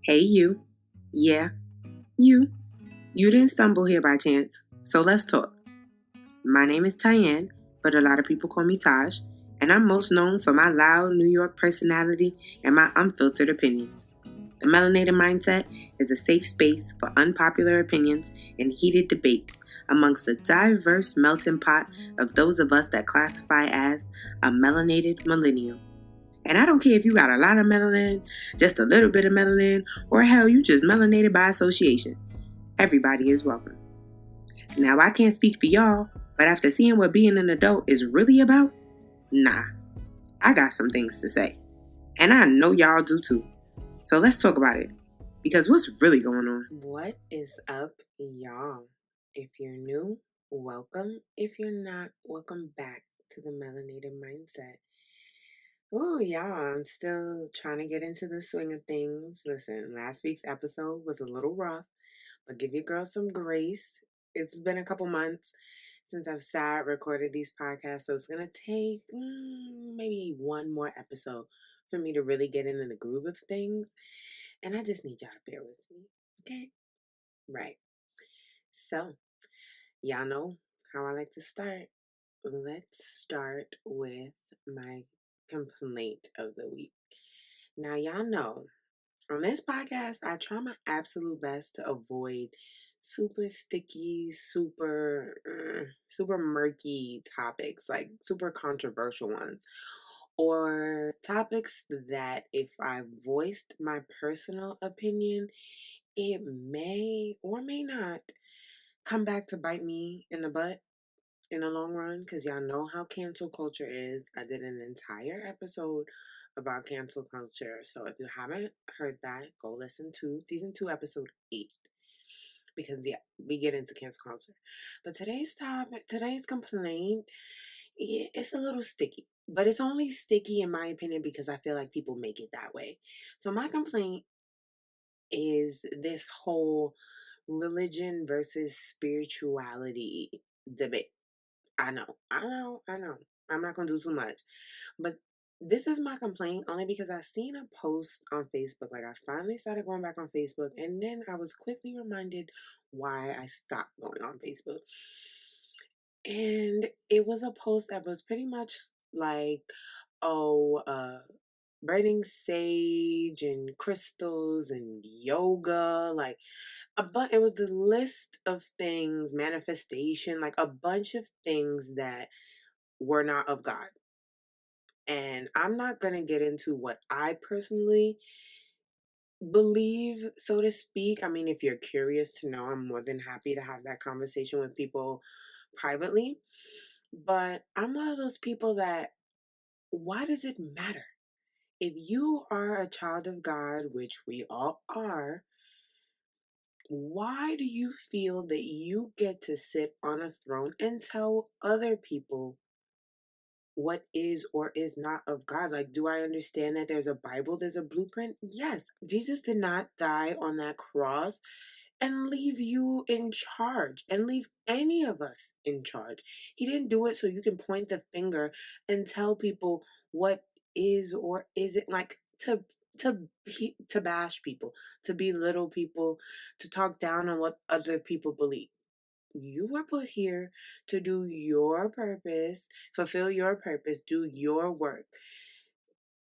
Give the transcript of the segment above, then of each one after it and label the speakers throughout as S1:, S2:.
S1: Hey, you. Yeah, you. You didn't stumble here by chance, so let's talk. My name is Tyanne, but a lot of people call me Taj, and I'm most known for my loud New York personality and my unfiltered opinions. The Melanated Mindset is a safe space for unpopular opinions and heated debates amongst a diverse melting pot of those of us that classify as a melanated millennial. And I don't care if you got a lot of melanin, just a little bit of melanin, or hell, you just melanated by association. Everybody is welcome. Now, I can't speak for y'all, but after seeing what being an adult is really about, nah, I got some things to say. And I know y'all do too. So let's talk about it. Because what's really going on?
S2: What is up, y'all? If you're new, welcome. If you're not, welcome back to the Melanated Mindset. Oh, y'all, I'm still trying to get into the swing of things. Listen, last week's episode was a little rough, but give your girl some grace. It's been a couple months since I've sat recorded these podcasts, so it's going to take maybe one more episode for me to really get into the groove of things. And I just need y'all to bear with me, okay? Right. So, y'all know how I like to start. Let's start with my complaint of the week. Now, y'all know on this podcast, I try my absolute best to avoid super sticky, super murky topics, like super controversial ones, or topics that if I voiced my personal opinion, it may or may not come back to bite me in the butt in the long run, because y'all know how cancel culture is. I did an entire episode about cancel culture, so if you haven't heard that, go listen to season 2 episode 8, because yeah, we get into cancel culture. But today's complaint, it's a little sticky, but it's only sticky in my opinion because I feel like people make it that way. So my complaint is this whole religion versus spirituality debate. I know. I'm not gonna do too much. But this is my complaint only because I seen a post on Facebook. Like, I finally started going back on Facebook, and then I was quickly reminded why I stopped going on Facebook. And it was a post that was pretty much like, oh, burning sage and crystals and yoga, like but it was the list of things, manifestation, like a bunch of things that were not of God. And I'm not going to get into what I personally believe, so to speak. I mean, if you're curious to know, I'm more than happy to have that conversation with people privately. But I'm one of those people that, why does it matter? If you are a child of God, which we all are, why do you feel that you get to sit on a throne and tell other people what is or is not of God? Like, do I understand that there's a Bible, there's a blueprint? Yes. Jesus did not die on that cross and leave you in charge and leave any of us in charge. He didn't do it so you can point the finger and tell people what is or isn't, like to bash people, to belittle people, to talk down on what other people believe. You were put here to do your purpose, fulfill your purpose, do your work.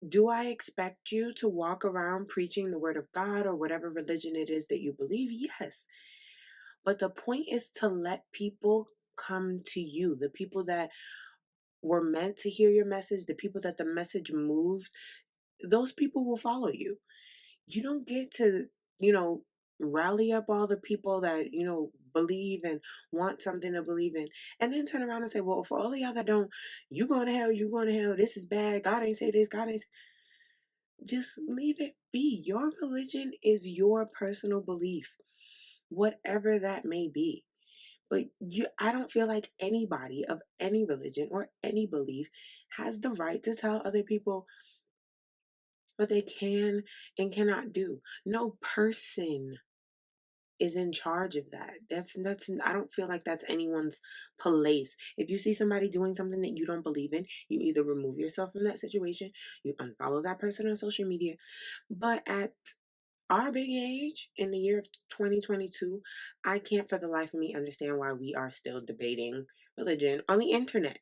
S2: Do I expect you to walk around preaching the word of God or whatever religion it is that you believe? Yes. But the point is to let people come to you, the people that were meant to hear your message, the people that the message moved, those people will follow you. You don't get to, you know, rally up all the people that, believe and want something to believe in, and then turn around and say, well, for all of y'all that don't, you going to hell, you going to hell, this is bad, God ain't say this, God ain't. Just leave it be. Your religion is your personal belief, whatever that may be. But I don't feel like anybody of any religion or any belief has the right to tell other people what they can and cannot do. No person is in charge of that. That's I don't feel like that's anyone's place. If you see somebody doing something that you don't believe in, you either remove yourself from that situation, you unfollow that person on social media. But at our big age in the year of 2022, I can't for the life of me understand why we are still debating religion on the internet.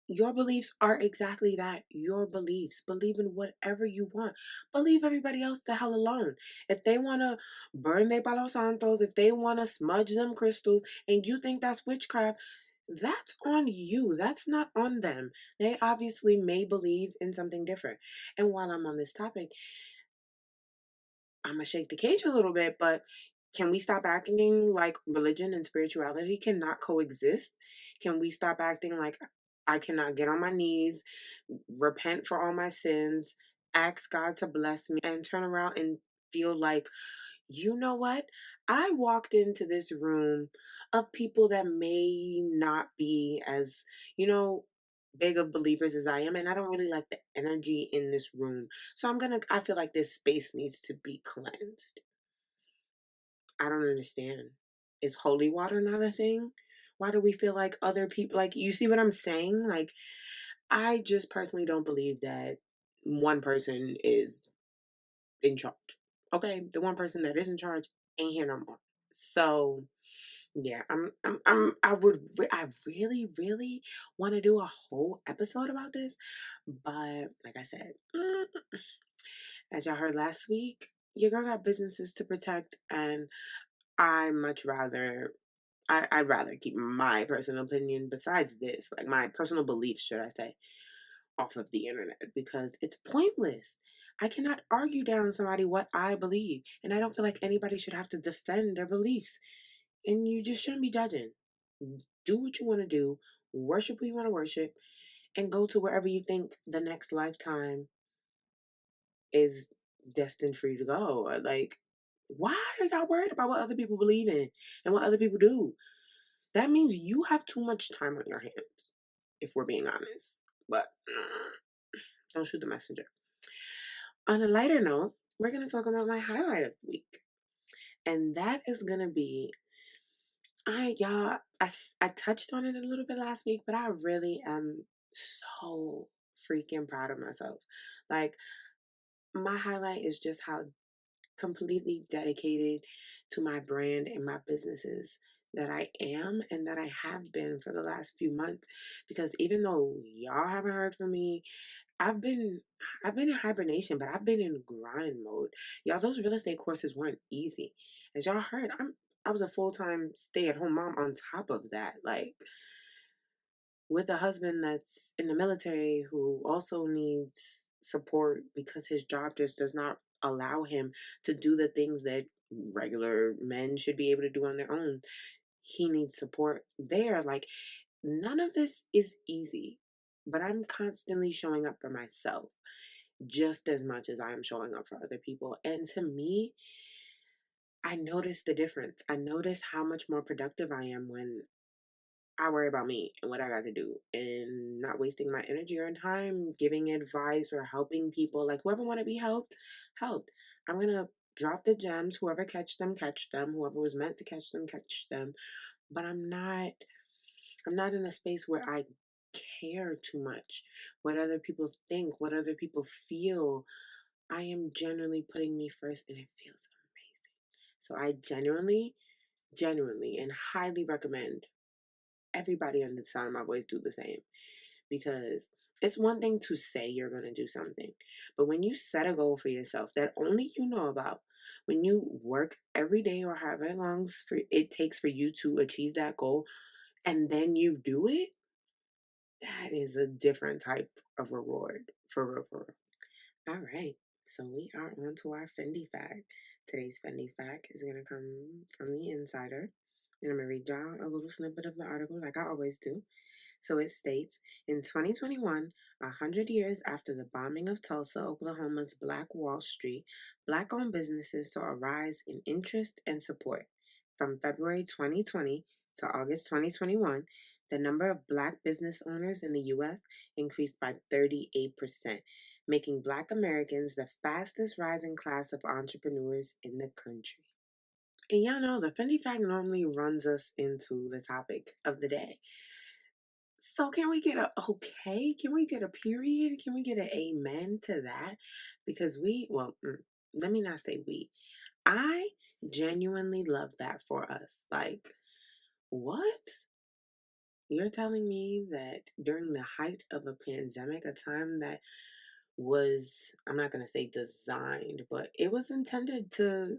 S2: Your beliefs are exactly that. Your beliefs. Believe in whatever you want. Believe everybody else the hell alone. If they want to burn their Palo Santos, if they want to smudge them crystals, and you think that's witchcraft, that's on you. That's not on them. They obviously may believe in something different. And while I'm on this topic, I'm going to shake the cage a little bit, but can we stop acting like religion and spirituality cannot coexist? Can we stop acting like I cannot get on my knees, repent for all my sins, ask God to bless me, and turn around and feel like, you know what? I walked into this room of people that may not be as, big of believers as I am, and I don't really like the energy in this room. So I feel like this space needs to be cleansed. I don't understand. Is holy water not a thing? Why do we feel like other people, like, you see what I'm saying? Like, I just personally don't believe that one person is in charge. Okay, the one person that is in charge ain't here no more. So yeah, I really, really want to do a whole episode about this, but like I said, as y'all heard last week, your girl got businesses to protect, and I much rather I'd rather keep my personal opinion besides this, like my personal beliefs, should I say, off of the internet because it's pointless. I cannot argue down somebody what I believe, and I don't feel like anybody should have to defend their beliefs. And you just shouldn't be judging. Do what you want to do, worship who you want to worship, and go to wherever you think the next lifetime is destined for you to go. Like, why are y'all worried about what other people believe in and what other people do? That means you have too much time on your hands, if we're being honest. But don't shoot the messenger. On a lighter note, we're going to talk about my highlight of the week. And that is going to be, I touched on it a little bit last week, but I really am so freaking proud of myself. Like, my highlight is just how completely dedicated to my brand and my businesses that I am and that I have been for the last few months. Because even though y'all haven't heard from me, I've been in hibernation, but I've been in grind mode. Y'all, those real estate courses weren't easy. As y'all heard, I was a full-time stay-at-home mom on top of that. Like, with a husband that's in the military who also needs support because his job just does not allow him to do the things that regular men should be able to do on their own. He needs support there. Like, none of this is easy, but I'm constantly showing up for myself just as much as I'm showing up for other people. And to me, I notice the difference. I notice how much more productive I am when I worry about me and what I got to do and not wasting my energy or time giving advice or helping people. Like, whoever want to be helped, helped. I'm going to drop the gems. Whoever catch them, catch them. Whoever was meant to catch them, catch them. But I'm not in a space where I care too much what other people think, what other people feel. I am generally putting me first and it feels amazing. So I genuinely and highly recommend everybody under the sound of my voice do the same, because it's one thing to say you're going to do something, but when you set a goal for yourself that only you know about, when you work every day or however long it takes for you to achieve that goal, and then you do it, that is a different type of reward, for real, for real. All right, so we are on to our Fendi fact. Today's Fendi fact is going to come from the Insider, and I'm going to read y'all a little snippet of the article like I always do. So it states, in 2021, 100 years after the bombing of Tulsa, Oklahoma's Black Wall Street, Black-owned businesses saw a rise in interest and support. From February 2020 to August 2021, the number of Black business owners in the U.S. increased by 38%, making Black Americans the fastest rising class of entrepreneurs in the country. And y'all know the Fendi Fact normally runs us into the topic of the day. So can we get a okay? Can we get a period? Can we get an amen to that? Because let me not say we. I genuinely love that for us. Like, what? You're telling me that during the height of a pandemic, a time that was, I'm not going to say designed, but it was intended to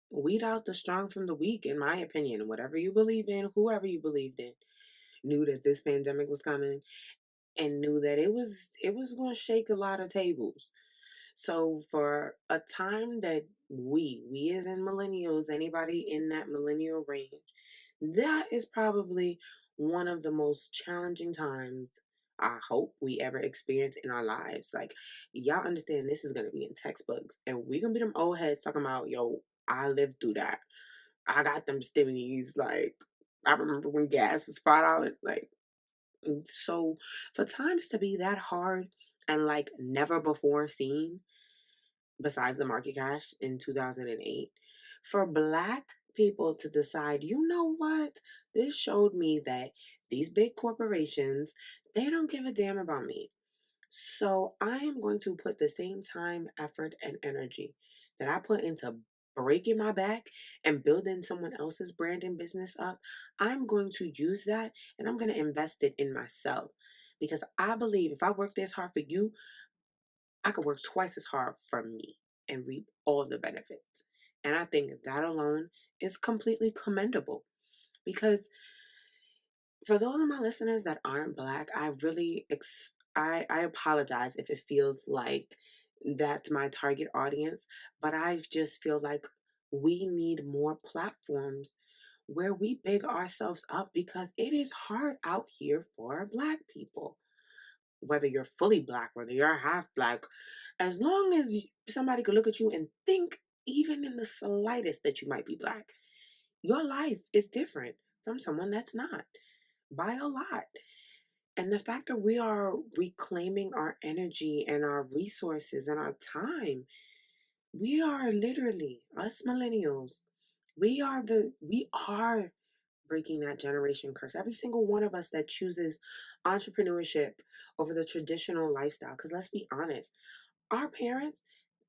S2: weed out the strong from the weak, in my opinion. Whatever you believe in, whoever you believed in, knew that this pandemic was coming and knew that it was going to shake a lot of tables. So for a time that we as in millennials, anybody in that millennial range, that is probably one of the most challenging times I hope we ever experience in our lives. Like, y'all understand this is gonna be in textbooks, and we gonna be them old heads talking about, yo, I lived through that. I got them stimmies. Like, I remember when gas was $5. Like, so for times to be that hard and like never before seen, besides the market crash in 2008, for Black people to decide, you know what, this showed me that these big corporations, they don't give a damn about me. So I am going to put the same time, effort, and energy that I put into breaking my back and building someone else's brand and business up. I'm going to use that and I'm going to invest it in myself, because I believe if I work this hard for you, I could work twice as hard for me and reap all the benefits. And I think that alone is completely commendable, because for those of my listeners that aren't Black, I really I apologize if it feels like that's my target audience, but I just feel like we need more platforms where we big ourselves up, because it is hard out here for Black people. Whether you're fully Black, whether you're half Black, as long as somebody could look at you and think, even in the slightest, that you might be Black, your life is different from someone that's not by a lot. And the fact that we are reclaiming our energy and our resources and our time, we are literally, us millennials, we are breaking that generation curse. Every single one of us that chooses entrepreneurship over the traditional lifestyle. Because let's be honest, our parents,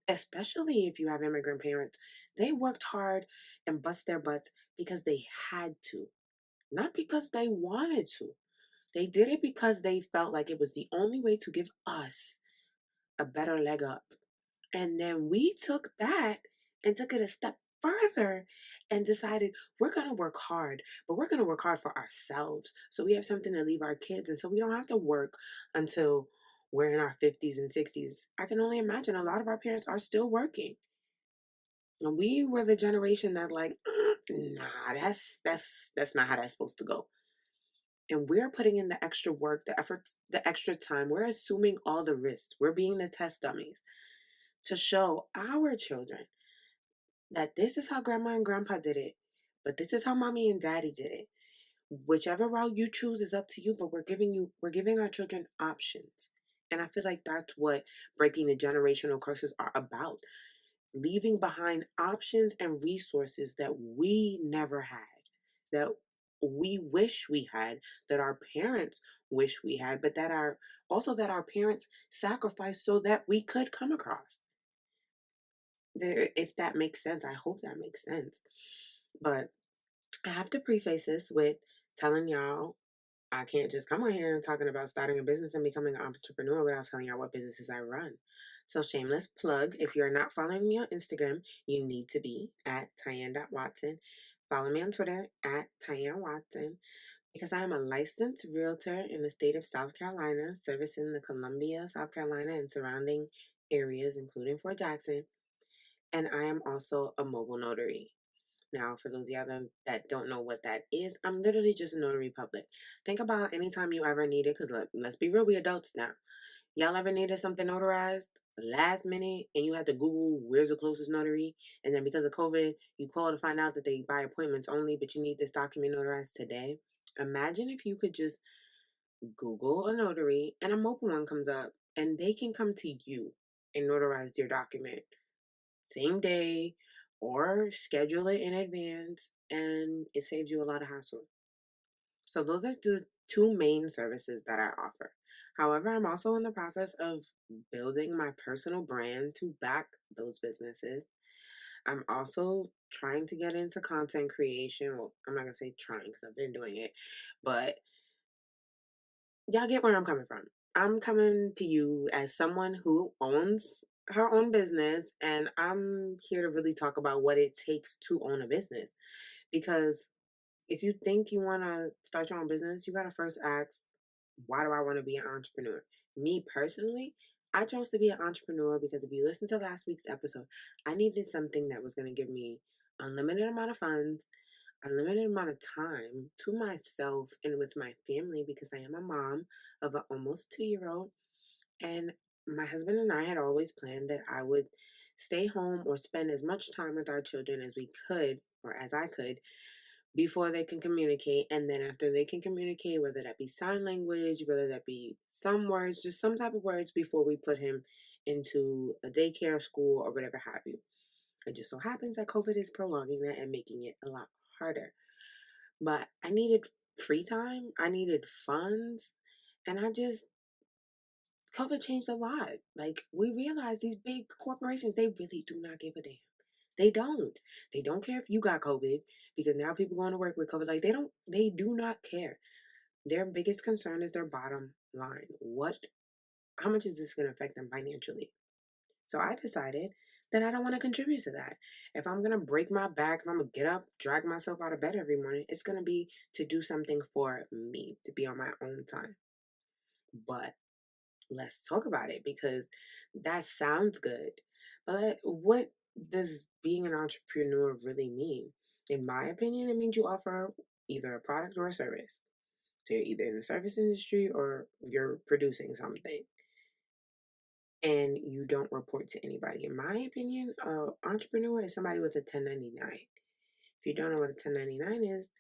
S2: especially if you have immigrant parents, they worked hard and bust their butts because they had to, not because they wanted to. They did it because they felt like it was the only way to give us a better leg up. And then we took that and took it a step further and decided we're going to work hard, but we're going to work hard for ourselves. So we have something to leave our kids. And so we don't have to work until we're in our 50s and 60s. I can only imagine a lot of our parents are still working. And we were the generation that like, nah, that's not how that's supposed to go. And we're putting in the extra work, the efforts, the extra time. We're assuming all the risks. We're being the test dummies to show our children that this is how grandma and grandpa did it, but this is how mommy and daddy did it. Whichever route you choose is up to you, but we're giving our children options. And I feel like that's what breaking the generational curses are about. Leaving behind options and resources that we never had, that we wish we had, that our parents wish we had, but that our parents sacrificed so that we could come across. There, if that makes sense, I hope that makes sense. But I have to preface this with telling y'all I can't just come on here and talking about starting a business and becoming an entrepreneur without telling y'all what businesses I run. So shameless plug, if you're not following me on Instagram, you need to be at Tyanne.Watson. Follow me on Twitter at Tyanne Watson, because I am a licensed realtor in the state of South Carolina, servicing the Columbia, South Carolina, and surrounding areas, including Fort Jackson. And I am also a mobile notary. Now, for those of y'all that don't know what that is, I'm literally just a notary public. Think about anytime you ever needed, because let's be real, we adults now. Y'all ever needed something notarized last minute and you had to Google where's the closest notary? And then because of COVID, you call to find out that they buy appointments only, but you need this document notarized today. Imagine if you could just Google a notary and a mobile one comes up and they can come to you and notarize your document same day or schedule it in advance, and it saves you a lot of hassle. So those are the two main services that I offer. However, I'm also in the process of building my personal brand to back those businesses. I'm also trying to get into content creation. Well, I'm not going to say trying because I've been doing it, but y'all get where I'm coming from. I'm coming to you as someone who owns her own business, and I'm here to really talk about what it takes to own a business. Because if you think you want to start your own business, you got to first ask, why do I want to be an entrepreneur? Me personally, I chose to be an entrepreneur because if you listen to last week's episode, I needed something that was going to give me unlimited amount of funds, unlimited amount of time to myself and with my family because I am a mom of an almost 2-year old. And my husband and I had always planned that I would stay home or spend as much time with our children as we could or as I could before they can communicate. And then after they can communicate, whether that be sign language, whether that be some words, just some type of words before we put him into a daycare school or whatever have you. It just so happens that COVID is prolonging that and making it a lot harder. But I needed free time, I needed funds, and COVID changed a lot. Like, we realized these big corporations, they really do not give a damn. They don't. They don't care if you got COVID because now people going to work with COVID. Like, they do not care. Their biggest concern is their bottom line. How much is this going to affect them financially? So I decided that I don't want to contribute to that. If I'm going to break my back, if I'm going to get up, drag myself out of bed every morning, it's going to be to do something for me, to be on my own time. But let's talk about it because that sounds good. But what does being an entrepreneur really mean? In my opinion, it means you offer either a product or a service. So you're either in the service industry or you're producing something and you don't report to anybody. In my opinion, an entrepreneur is somebody with a 1099. If you don't know what a 1099 is,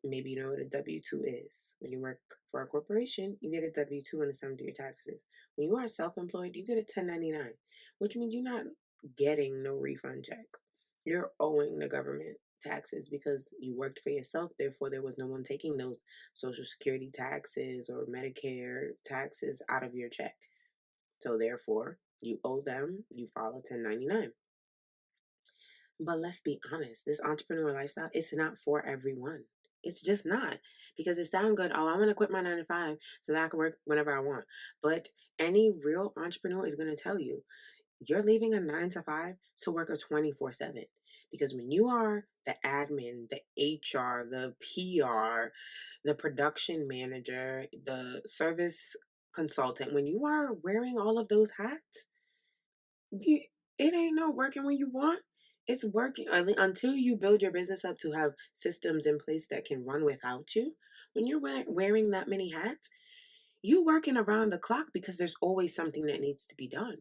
S2: maybe you know what a W 2 is. When you work for a corporation, you get a W 2 and a sum to your taxes. When you are self employed, you get a 1099, which means you're not getting no refund checks. You're owing the government taxes because you worked for yourself. Therefore, there was no one taking those Social Security taxes or Medicare taxes out of your check. So, therefore, you owe them, you file a 1099. But let's be honest, this entrepreneur lifestyle, it's not for everyone. It's just not. Because it sounds good. Oh, I want to quit my 9 to 5 so that I can work whenever I want. But any real entrepreneur is going to tell you, you're leaving a 9 to 5 to work a 24/7. Because when you are the admin, the HR, the PR, the production manager, the service consultant, when you are wearing all of those hats, it ain't no working when you want. It's working until you build your business up to have systems in place that can run without you. When you're wearing that many hats, you working around the clock because there's always something that needs to be done.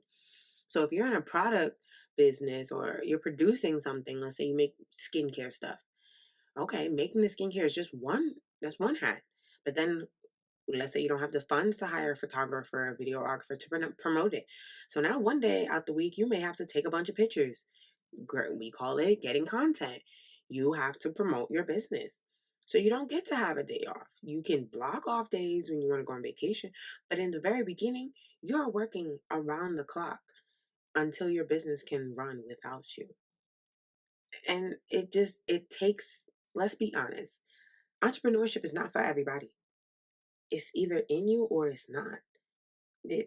S2: So if you're in a product business or you're producing something, let's say you make skincare stuff. Okay, making the skincare is just that's one hat. But then let's say you don't have the funds to hire a photographer or videographer to promote it. So now one day out the week, you may have to take a bunch of pictures. We call it getting content. You have to promote your business. So you don't get to have a day off. You can block off days when you want to go on vacation. But in the very beginning, you're working around the clock until your business can run without you. And it takes, let's be honest, entrepreneurship is not for everybody. It's either in you or it's not.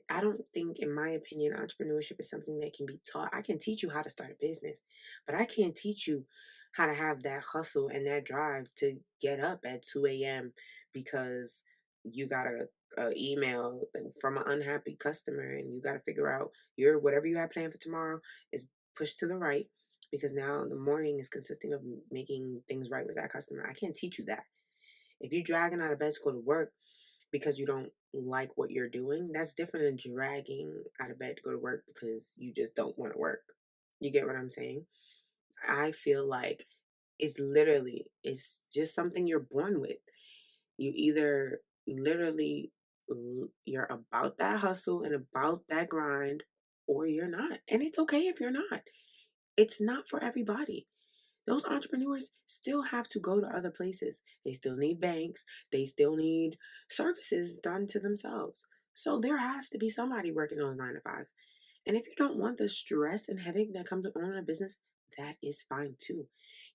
S2: I don't think, in my opinion, entrepreneurship is something that can be taught. I can teach you how to start a business, but I can't teach you how to have that hustle and that drive to get up at 2 a.m. because you got a email from an unhappy customer and you got to figure out whatever you have planned for tomorrow is pushed to the right because now the morning is consisting of making things right with that customer. I can't teach you that. If you're dragging out of bed to go to work because you don't like what you're doing, that's different than dragging out of bed to go to work because you just don't want to work. You get what I'm saying? I feel like it's just something you're born with. You either literally, you're about that hustle and about that grind, or you're not. And it's okay if you're not. It's not for everybody. Those entrepreneurs still have to go to other places. They still need banks. They still need services done to themselves. So there has to be somebody working those 9 to 5s. And if you don't want the stress and headache that comes with owning a business, that is fine too.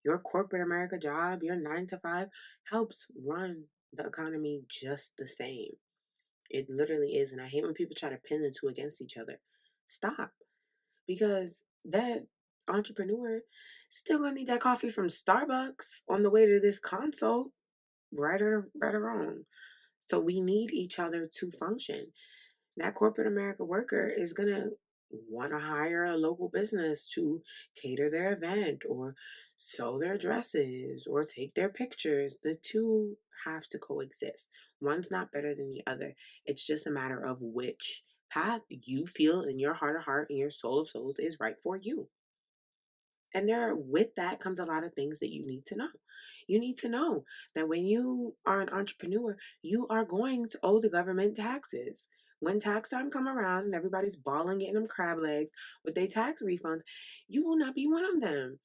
S2: Your corporate America job, your 9 to 5, helps run the economy just the same. It literally is. And I hate when people try to pin the two against each other. Stop. Because that entrepreneur still gonna need that coffee from Starbucks on the way to this consult, right or wrong. So we need each other to function. That corporate America worker is going to want to hire a local business to cater their event or sew their dresses or take their pictures. The two have to coexist. One's not better than the other. It's just a matter of which path you feel in your heart of heart and your soul of souls is right for you. And with that comes a lot of things that you need to know. You need to know that when you are an entrepreneur, you are going to owe the government taxes. When tax time come around and everybody's bawling, getting them crab legs with their tax refunds, you will not be one of them.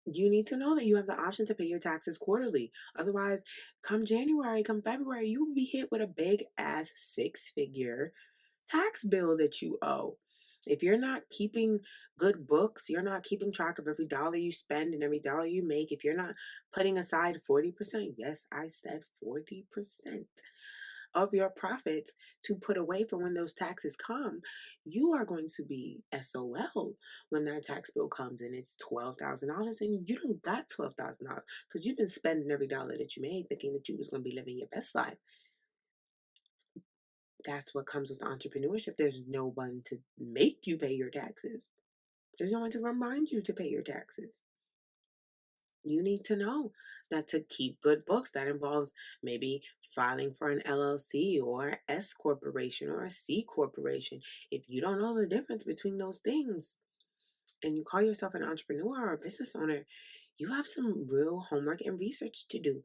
S2: You need to know that you have the option to pay your taxes quarterly. Otherwise, come January, come February, you will be hit with a big ass 6-figure tax bill that you owe. If you're not keeping good books, you're not keeping track of every dollar you spend and every dollar you make, if you're not putting aside 40%, yes, I said 40% of your profits to put away for when those taxes come, you are going to be SOL when that tax bill comes and it's $12,000 and you don't got $12,000 because you've been spending every dollar that you made thinking that you was going to be living your best life. That's what comes with entrepreneurship. There's no one to make you pay your taxes. There's no one to remind you to pay your taxes. You need to know that to keep good books, that involves maybe filing for an LLC or S corporation or a C corporation. If you don't know the difference between those things and you call yourself an entrepreneur or a business owner, you have some real homework and research to do.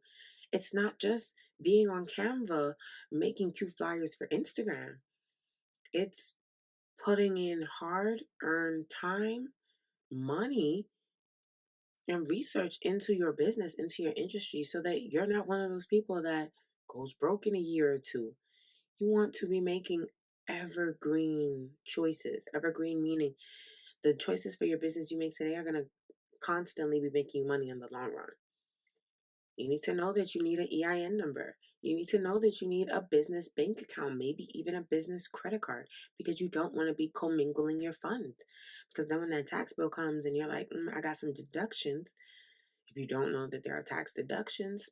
S2: It's not just being on Canva making cute flyers for Instagram. It's putting in hard earned time, money, and research into your business, into your industry, so that you're not one of those people that goes broke in a year or two. You want to be making evergreen choices. Evergreen meaning the choices for your business you make today are going to constantly be making money in the long run. You need to know that you need an EIN number. You need to know that you need a business bank account, maybe even a business credit card, because you don't want to be commingling your funds. Because then when that tax bill comes and you're like, I got some deductions. If you don't know that there are tax deductions,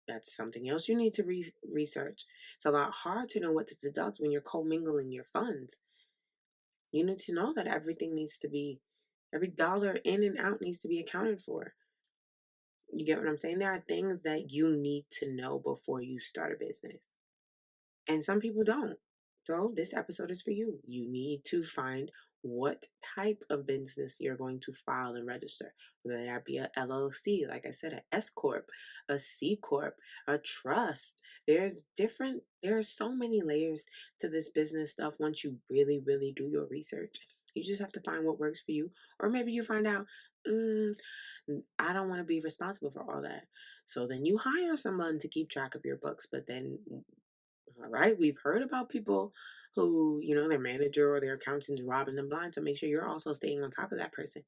S2: that's something else you need to research. It's a lot hard to know what to deduct when you're commingling your funds. You need to know that every dollar in and out needs to be accounted for. You get what I'm saying? There are things that you need to know before you start a business. And some people don't. So this episode is for you. You need to find what type of business you're going to file and register. Whether that be a LLC, like I said, an S Corp, a C Corp, a trust. There are so many layers to this business stuff once you really, really do your research. You just have to find what works for you. Or maybe you find out, I don't want to be responsible for all that. So then you hire someone to keep track of your books. But then, all right, we've heard about people who, their manager or their accountant's robbing them blind. So make sure you're also staying on top of that person.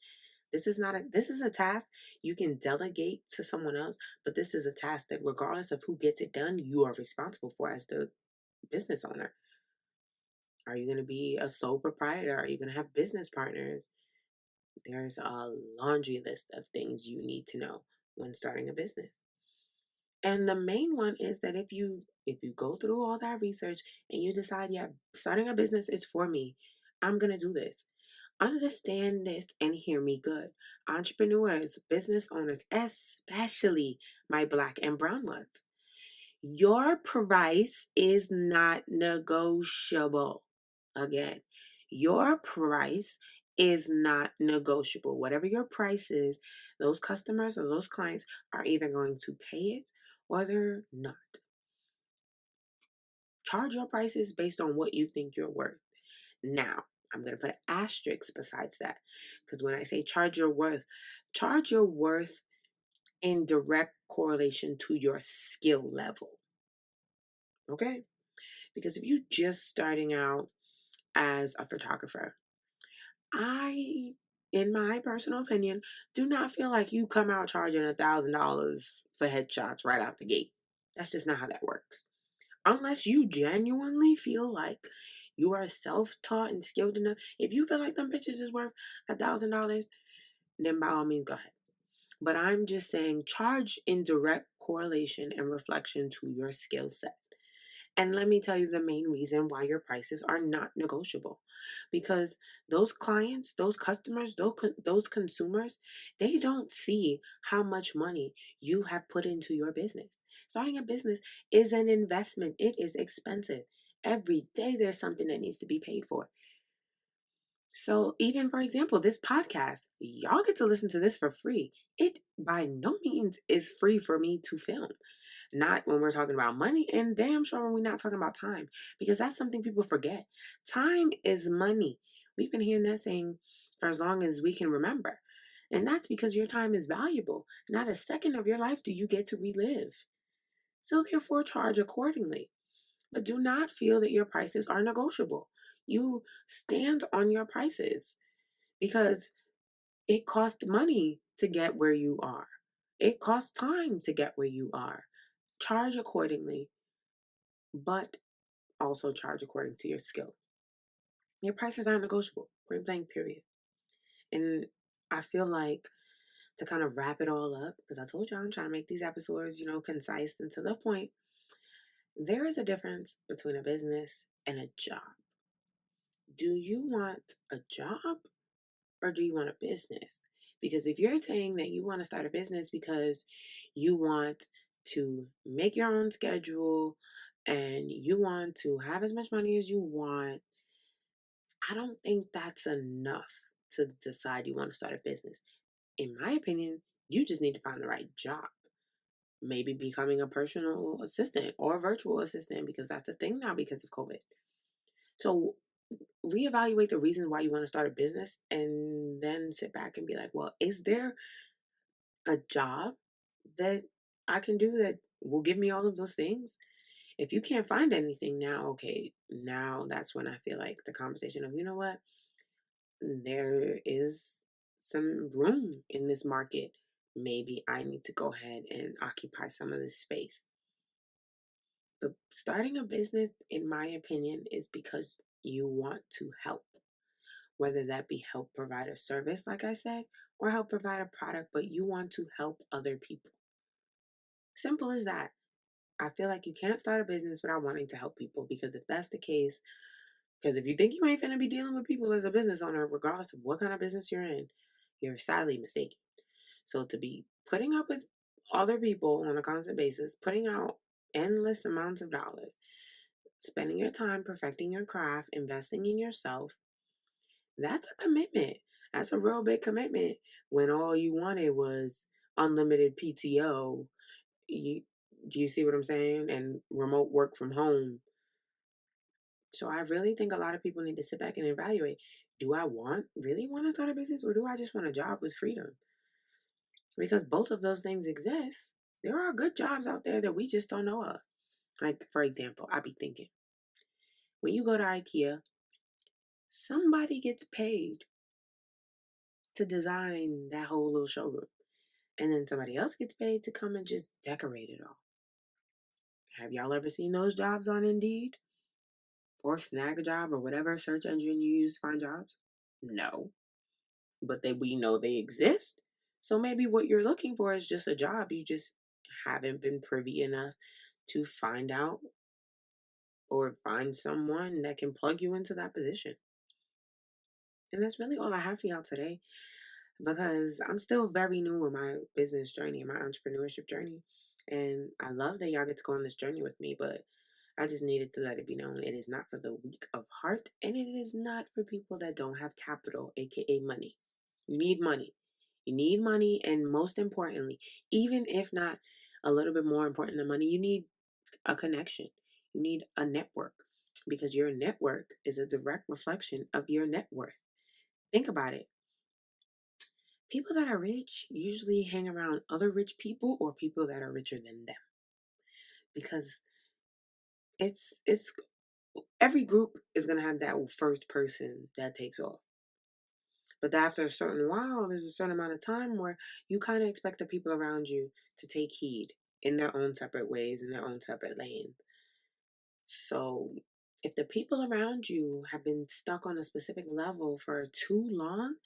S2: This is a task you can delegate to someone else, but this is a task that regardless of who gets it done, you are responsible for as the business owner. Are you going to be a sole proprietor? Are you going to have business partners? There's a laundry list of things you need to know when starting a business. And the main one is that if you go through all that research and you decide, yeah, starting a business is for me, I'm going to do this. Understand this and hear me good. Entrepreneurs, business owners, especially my Black and brown ones, your price is not negotiable. Again, your price is not negotiable. Whatever your price is, those customers or those clients are either going to pay it or they're not. Charge your prices based on what you think you're worth. Now, I'm going to put an asterisk besides that, because when I say charge your worth in direct correlation to your skill level. Okay? Because if you're just starting out as a photographer, I in my personal opinion, do not feel like you come out charging $1,000 for headshots right out the gate. That's just not how that works. Unless you genuinely feel like you are self-taught and skilled enough. If you feel like them bitches is worth $1,000, then by all means go ahead. But I'm just saying charge in direct correlation and reflection to your skill set. And let me tell you the main reason why your prices are not negotiable. Because those clients, those customers, those consumers, they don't see how much money you have put into your business. Starting a business is an investment, it is expensive. Every day there's something that needs to be paid for. So, even for example, this podcast, y'all get to listen to this for free. It by no means is free for me to film. Not when we're talking about money, and damn sure when we're not talking about time, because that's something people forget. Time is money. We've been hearing that saying for as long as we can remember. And that's because your time is valuable. Not a second of your life do you get to relive. So, therefore, charge accordingly. But do not feel that your prices are negotiable. You stand on your prices because it costs money to get where you are. It costs time to get where you are. Charge accordingly, but also charge according to your skill. Your prices aren't negotiable, point blank, period. And I feel like to kind of wrap it all up, because I told you I'm trying to make these episodes, concise and to the point, there is a difference between a business and a job. Do you want a job or do you want a business? Because if you're saying that you want to start a business because you want to make your own schedule and you want to have as much money as you want, I don't think that's enough to decide you want to start a business. In my opinion, you just need to find the right job. Maybe becoming a personal assistant or a virtual assistant, because that's a thing now because of COVID. So reevaluate the reasons why you want to start a business and then sit back and be like, well, is there a job that I can do that will give me all of those things? If you can't find anything now, okay, now that's when I feel like the conversation of, you know what, there is some room in this market. Maybe I need to go ahead and occupy some of this space. But starting a business, in my opinion, is because you want to help. Whether that be help provide a service, like I said, or help provide a product, but you want to help other people. Simple as that. I feel like you can't start a business without wanting to help people, because if that's the case, because if you think you ain't finna be dealing with people as a business owner, regardless of what kind of business you're in, you're sadly mistaken. So to be putting up with other people on a constant basis, putting out endless amounts of dollars, spending your time perfecting your craft, investing in yourself, that's a commitment. That's a real big commitment when all you wanted was unlimited PTO. Do you see what I'm saying? And remote work from home. So I really think a lot of people need to sit back and evaluate. Do I really want to start a business, or do I just want a job with freedom? Because both of those things exist. There are good jobs out there that we just don't know of. Like, for example, I be thinking, when you go to IKEA, somebody gets paid to design that whole little showroom. And then somebody else gets paid to come and just decorate it all. Have y'all ever seen those jobs on Indeed? Or Snag a Job or whatever search engine you use to find jobs? No. But we know they exist. So maybe what you're looking for is just a job. You just haven't been privy enough to find out or find someone that can plug you into that position. And that's really all I have for y'all today, because I'm still very new in my business journey and my entrepreneurship journey. And I love that y'all get to go on this journey with me, but I just needed to let it be known it is not for the weak of heart, and it is not for people that don't have capital, aka money. You need money. You need money, and most importantly, even if not a little bit more important than money, you need a connection. You need a network, because your network is a direct reflection of your net worth. Think about it. People that are rich usually hang around other rich people or people that are richer than them, because it's every group is going to have that first person that takes off. But after a certain while, there's a certain amount of time where you kind of expect the people around you to take heed in their own separate ways, in their own separate lanes. So if the people around you have been stuck on a specific level for too long,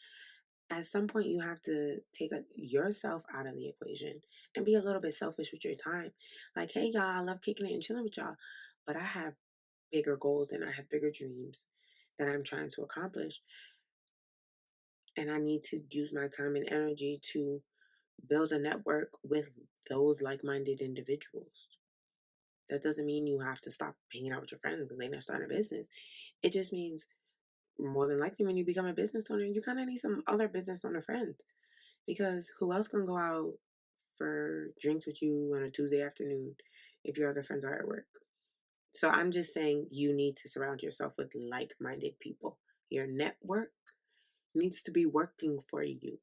S2: at some point you have to take yourself out of the equation and be a little bit selfish with your time. Like, hey, y'all, I love kicking it and chilling with y'all, but I have bigger goals and I have bigger dreams that I'm trying to accomplish. And I need to use my time and energy to build a network with those like-minded individuals. That doesn't mean you have to stop hanging out with your friends because they're not starting a business. It just means more than likely when you become a business owner, you kind of need some other business owner friends, because who else can go out for drinks with you on a Tuesday afternoon if your other friends are at work? So I'm just saying you need to surround yourself with like-minded people. Your network needs to be working for you,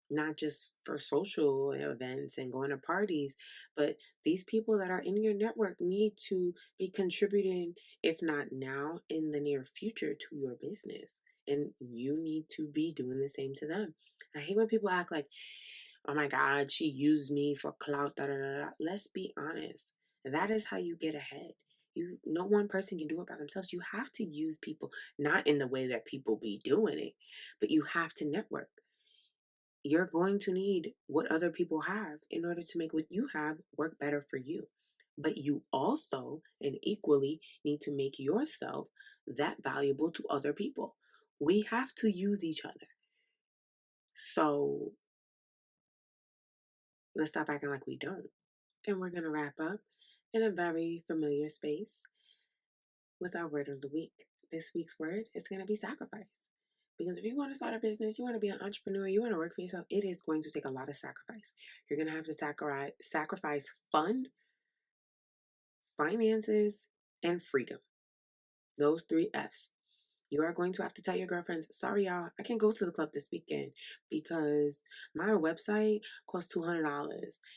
S2: not just for social events and going to parties, but these people that are in your network need to be contributing, if not now, in the near future to your business. And you need to be doing the same to them. I hate when people act like, oh my God, she used me for clout, da da da da. Let's be honest. That is how you get ahead. No one person can do it by themselves. You have to use people, not in the way that people be doing it, but you have to network. You're going to need what other people have in order to make what you have work better for you. But you also and equally need to make yourself that valuable to other people. We have to use each other. So let's stop acting like we don't. And we're going to wrap up in a very familiar space with our word of the week. This week's word is going to be sacrifice. Because if you want to start a business, you want to be an entrepreneur, you want to work for yourself, it is going to take a lot of sacrifice. You're going to have to sacrifice fun, finances, and freedom. Those 3 F's. You are going to have to tell your girlfriends, sorry, y'all, I can't go to the club this weekend because my website costs $200.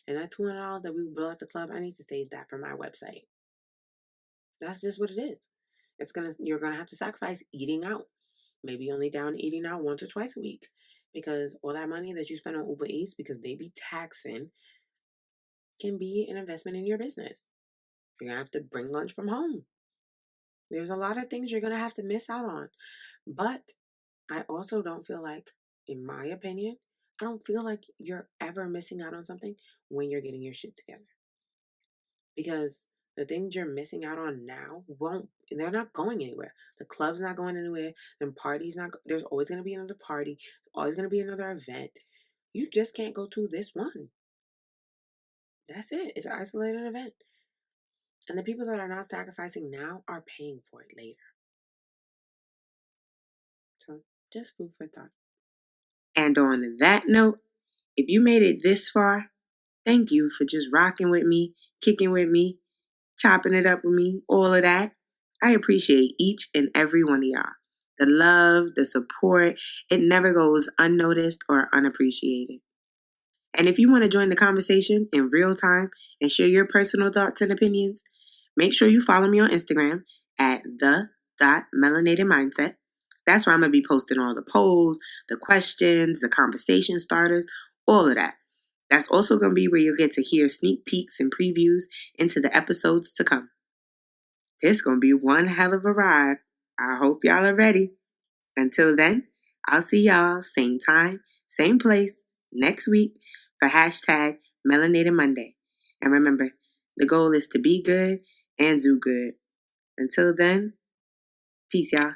S2: And that $200 that we blow at the club, I need to save that for my website. That's just what it is. You're gonna have to sacrifice eating out. Maybe only down to eating out once or twice a week, because all that money that you spend on Uber Eats, because they be taxing, can be an investment in your business. You're gonna have to bring lunch from home. There's a lot of things you're gonna have to miss out on. But I also don't feel like, in my opinion, I don't feel like you're ever missing out on something when you're getting your shit together. Because the things you're missing out on now they're not going anywhere. The club's not going anywhere. The party's not, there's always going to be another party. There's always going to be another event. You just can't go to this one. That's it. It's an isolated event. And the people that are not sacrificing now are paying for it later. So just food for thought.
S1: And on that note, if you made it this far, thank you for just rocking with me, kicking with me, chopping it up with me, all of that. I appreciate each and every one of y'all. The love, the support, it never goes unnoticed or unappreciated. And if you want to join the conversation in real time and share your personal thoughts and opinions, make sure you follow me on Instagram at the.melanatedmindset. That's where I'm going to be posting all the polls, the questions, the conversation starters, all of that. That's also going to be where you'll get to hear sneak peeks and previews into the episodes to come. It's going to be one hell of a ride. I hope y'all are ready. Until then, I'll see y'all same time, same place, next week for hashtag Melanated Monday. And remember, the goal is to be good and do good. Until then, peace, y'all.